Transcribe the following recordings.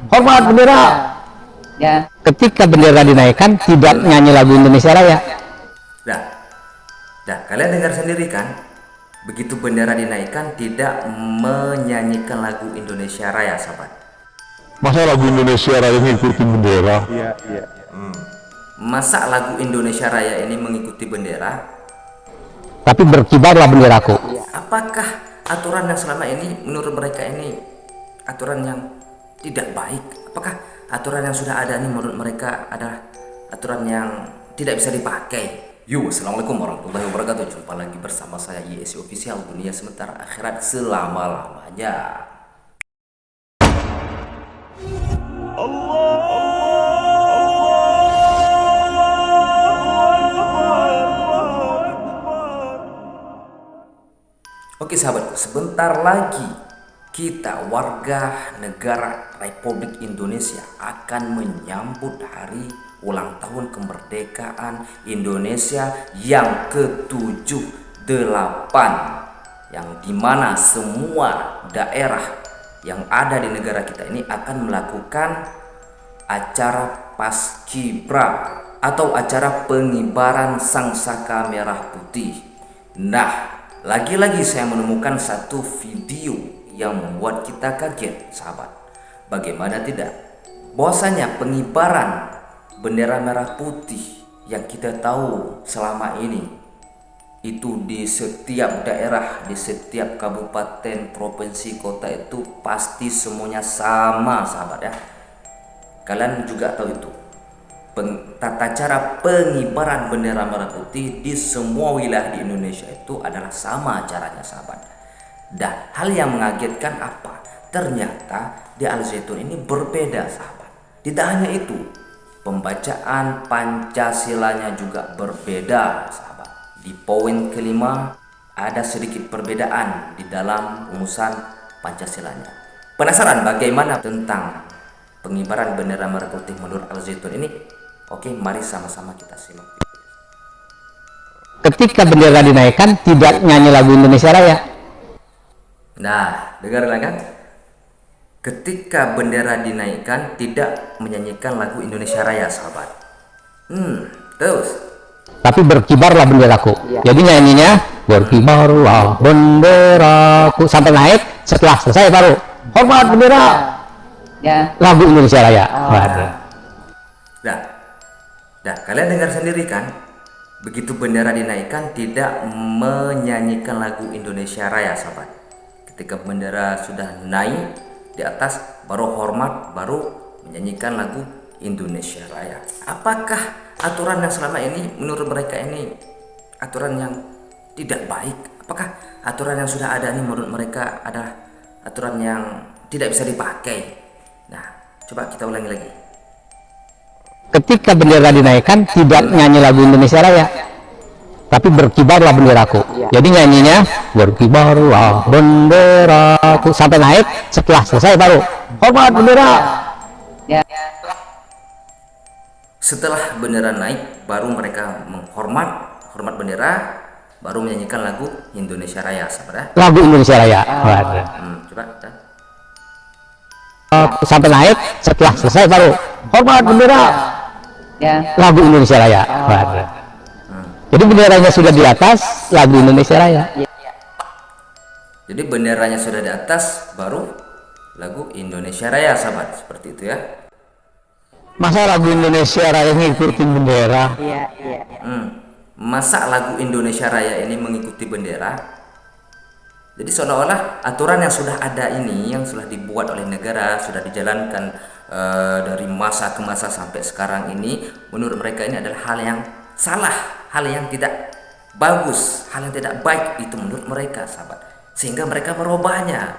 Hormat bendera. Ya. Ketika bendera dinaikkan tidak nyanyi lagu Indonesia Raya. Dah, kalian dengar sendiri kan? Begitu bendera dinaikkan tidak menyanyikan lagu Indonesia Raya, sahabat. Masa lagu Indonesia Raya ngikutin bendera? Iya. Masa lagu Indonesia Raya ini mengikuti bendera? Tapi berkibarlah benderaku. Apakah aturan yang selama ini menurut mereka ini aturan yang tidak baik? Apakah aturan yang sudah ada ini menurut mereka adalah aturan yang tidak bisa dipakai? Yo, assalamualaikum warahmatullahi wabarakatuh. Jumpa lagi bersama saya YSI Official, dunia sementara akhirat selama-lamanya. Oke sahabat, sebentar lagi kita warga negara Republik Indonesia akan menyambut hari ulang tahun kemerdekaan Indonesia yang ke-78, yang dimana semua daerah yang ada di negara kita ini akan melakukan acara Paskibra atau acara pengibaran sangsaka merah putih. Nah, lagi-lagi saya menemukan satu video yang membuat kita kaget, sahabat. Bagaimana tidak? Bahwasanya pengibaran bendera merah putih yang kita tahu selama ini itu di setiap daerah, di setiap kabupaten, provinsi, kota itu pasti semuanya sama, sahabat ya. Kalian juga tahu itu. Tata cara pengibaran bendera merah putih di semua wilayah di Indonesia itu adalah sama caranya, sahabat. Dan hal yang mengagetkan apa? Ternyata di Al Zaitun ini berbeda, sahabat. Tidak hanya itu, pembacaan Pancasilanya juga berbeda, sahabat. Di poin kelima ada sedikit perbedaan di dalam rumusan Pancasilanya. Penasaran bagaimana tentang pengibaran bendera merah putih menurut Al Zaitun ini? Oke, mari sama-sama kita simak. Ketika bendera dinaikkan tidak nyanyi lagu Indonesia Raya. Nah, dengarlah kan? Ketika bendera dinaikkan tidak menyanyikan lagu Indonesia Raya, sahabat. Terus. Tapi berkibarlah benderaku. Jadi nyanyinya berkibarlah benderaku sampai naik, setelah selesai baru hormat bendera. Ya. Lagu Indonesia Raya. Dah, kalian dengar sendiri kan? Begitu bendera dinaikkan tidak menyanyikan lagu Indonesia Raya, sahabat. Ketika bendera sudah naik di atas baru hormat, baru menyanyikan lagu Indonesia Raya. Apakah aturan yang selama ini menurut mereka ini aturan yang tidak baik? Apakah aturan yang sudah ada ini menurut mereka adalah aturan yang tidak bisa dipakai? Nah, coba kita ulangi lagi. Ketika bendera dinaikkan tidak nyanyi lagu Indonesia Raya. Tapi berkibarlah benderaku. Jadi nyanyinya berkibarlah benderaku sampai naik, setelah selesai baru hormat bendera. Ya. Setelah bendera naik baru mereka hormat bendera, baru menyanyikan lagu Indonesia Raya, sahabat. Lagu Indonesia Raya. Coba dah. Sampai naik, setelah selesai baru hormat bendera. Ya. Lagu Indonesia Raya. Jadi benderanya sudah di atas, lagu Indonesia Raya. Jadi benderanya sudah di atas, baru lagu Indonesia Raya, sahabat. Seperti itu ya. Masa lagu Indonesia Raya ngikutin bendera? Iya. Masa lagu Indonesia Raya ini mengikuti bendera? Jadi seolah-olah aturan yang sudah ada ini, yang sudah dibuat oleh negara, sudah dijalankan dari masa ke masa sampai sekarang ini, menurut mereka ini adalah hal yang salah, hal yang tidak bagus, hal yang tidak baik itu menurut mereka, sahabat. Sehingga mereka merubahnya.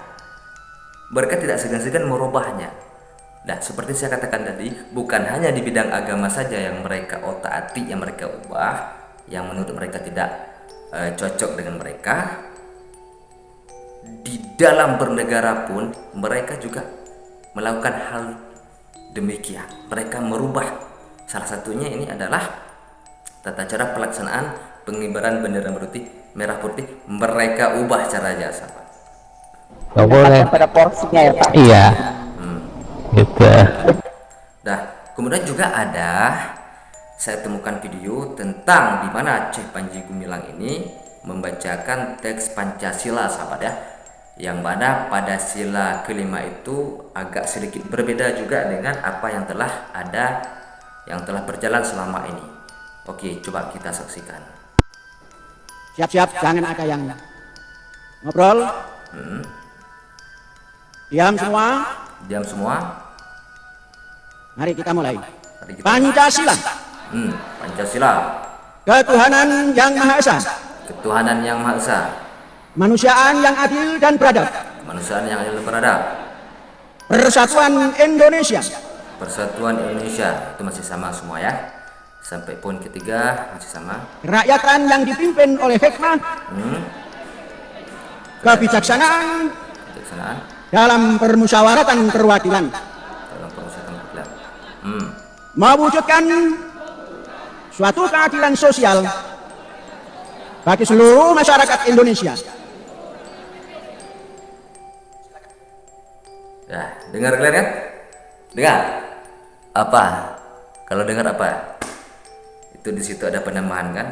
Mereka tidak segan-segan merubahnya. Nah, seperti saya katakan tadi, bukan hanya di bidang agama saja yang mereka otak-atik, yang mereka ubah, yang menurut mereka tidak cocok dengan mereka. Di dalam bernegara pun mereka juga melakukan hal demikian. Mereka merubah. Salah satunya ini adalah tata cara pelaksanaan pengibaran bendera merah putih. Mereka ubah caranya, sahabat. Gak boleh. Pada porsinya ya, Pak. Iya. gitu. Nah, kemudian juga ada saya temukan video tentang di mana Syekh Panji Gumilang ini membacakan teks Pancasila, sahabat ya, yang mana pada sila kelima itu agak sedikit berbeda juga dengan apa yang telah ada, yang telah berjalan selama ini. Oke, coba kita saksikan. Siap-siap, jangan ada yang ngobrol. Diam semua. Diam semua. Mari kita mulai. Mari kita- Pancasila, Pancasila, ketuhanan yang Maha Esa, ketuhanan yang Maha Esa, kemanusiaan yang adil dan beradab, kemanusiaan yang adil dan beradab, persatuan Indonesia, persatuan Indonesia. Itu masih sama semua ya. Sampai poin ketiga masih sama. kerakyatan yang dipimpin oleh hikmah, kebijaksanaan Kebijaksanaan dalam permusyawaratan perwakilan, dalam perusahaan keadilan. mewujudkan suatu keadilan sosial bagi seluruh masyarakat Indonesia. Ya, dengar kalian kan? Dengar. Apa? Kalau dengar apa? Itu di situ ada penambahan kan?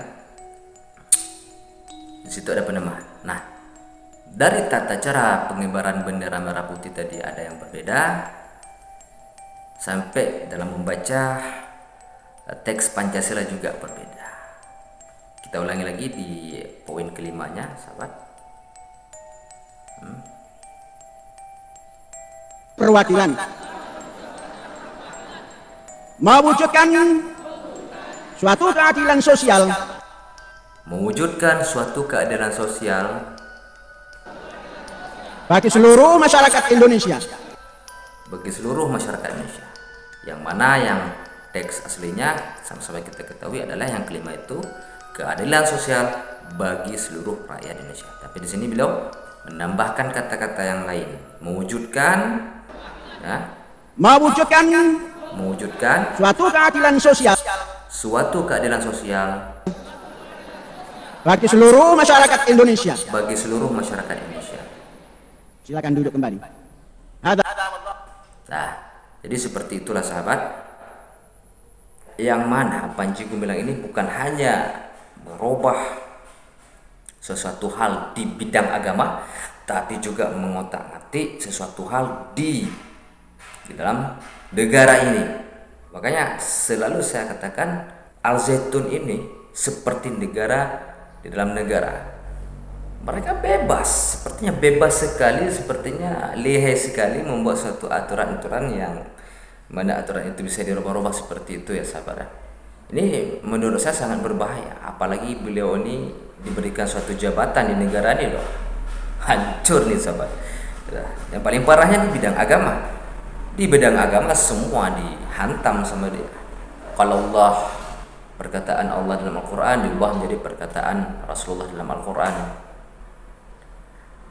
Di situ ada penambahan. Nah, dari tata cara pengibaran bendera merah putih tadi ada yang berbeda, sampai dalam membaca teks Pancasila juga berbeda. Kita ulangi lagi di poin kelimanya, sahabat. Perwakilan mewujudkan suatu keadilan sosial Mewujudkan suatu keadilan sosial bagi seluruh masyarakat Indonesia. bagi seluruh masyarakat Indonesia. Yang mana yang teks aslinya sama-sama kita ketahui adalah yang kelima itu keadilan sosial bagi seluruh rakyat Indonesia. Tapi di sini beliau menambahkan kata-kata yang lain, mewujudkan, ya, mewujudkan Suatu keadilan sosial suatu keadilan sosial bagi seluruh masyarakat Indonesia. bagi seluruh masyarakat Indonesia. Silakan duduk kembali. Ada Nah, jadi seperti itulah sahabat. Yang mana Panji Gumilang ini bukan hanya merubah sesuatu hal di bidang agama, tapi juga mengotak-atik sesuatu hal di dalam negara ini. Makanya selalu saya katakan Al Zaitun ini seperti negara di dalam negara. Mereka bebas, sepertinya bebas sekali, sepertinya lihai sekali membuat suatu aturan-aturan yang mana aturan itu bisa dirubah-rubah seperti itu ya sahabat. Ini menurut saya sangat berbahaya, apalagi beliau ini diberikan suatu jabatan di negara ini loh. Hancur nih sahabat. Yang paling parahnya di bidang agama. Di bidang agama semua dihantam sama dia. Kalau Allah, perkataan Allah dalam Al-Quran diubah menjadi perkataan Rasulullah dalam Al-Quran.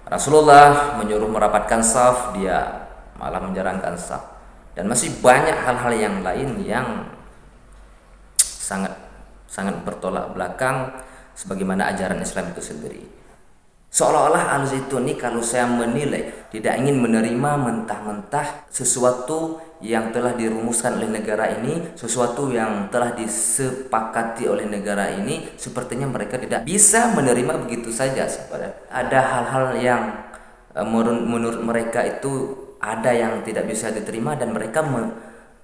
Rasulullah menyuruh merapatkan saf, dia malah menjarangkan saf. Dan masih banyak hal-hal yang lain yang sangat bertolak belakang sebagaimana ajaran Islam itu sendiri. Seolah-olah Al Zaitun ini kalau saya menilai tidak ingin menerima mentah-mentah sesuatu yang telah dirumuskan oleh negara ini, sesuatu yang telah disepakati oleh negara ini, sepertinya mereka tidak bisa menerima begitu saja. Ada hal-hal yang menurut mereka itu ada yang tidak bisa diterima dan mereka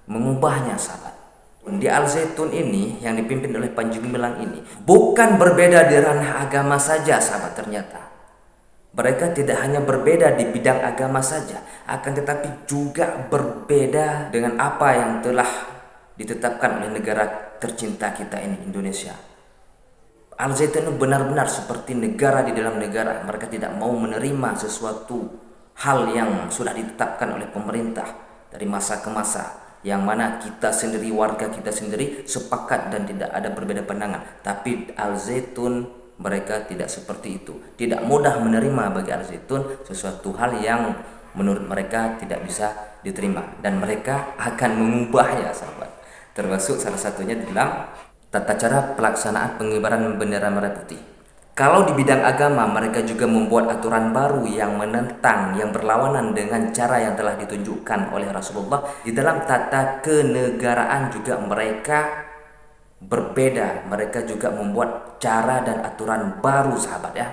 mengubahnya, sahabat. Di Al Zaitun ini yang dipimpin oleh Panji Gumilang ini bukan berbeda di ranah agama saja, sahabat. Ternyata mereka tidak hanya berbeda di bidang agama saja, akan tetapi juga berbeda dengan apa yang telah ditetapkan oleh negara tercinta kita ini, Indonesia. Al Zaitun itu benar-benar seperti negara di dalam negara. Mereka tidak mau menerima sesuatu hal yang sudah ditetapkan oleh pemerintah dari masa ke masa, yang mana kita sendiri, warga kita sendiri sepakat dan tidak ada berbeda pandangan. Tapi Al Zaitun mereka tidak seperti itu. Tidak mudah menerima bagi Al Zaitun sesuatu hal yang menurut mereka tidak bisa diterima, dan mereka akan mengubahnya, sahabat. Termasuk salah satunya dalam tata cara pelaksanaan pengibaran bendera merah putih. Kalau di bidang agama, mereka juga membuat aturan baru yang menentang, yang berlawanan dengan cara yang telah ditunjukkan oleh Rasulullah. Di dalam tata kenegaraan juga mereka berbeda. Mereka juga membuat cara dan aturan baru, sahabat ya.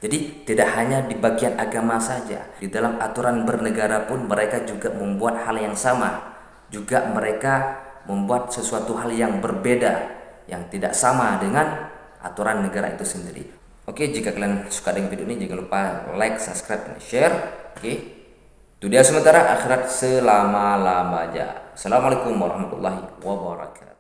Jadi tidak hanya di bagian agama saja, di dalam aturan bernegara pun mereka juga membuat hal yang sama. Juga mereka membuat sesuatu hal yang berbeda, yang tidak sama dengan aturan negara itu sendiri. Oke, jika kalian suka dengan video ini, jangan lupa like, subscribe, dan share. Oke, itu dia sementara, akhirat selama-lamanya. Assalamualaikum warahmatullahi wabarakatuh.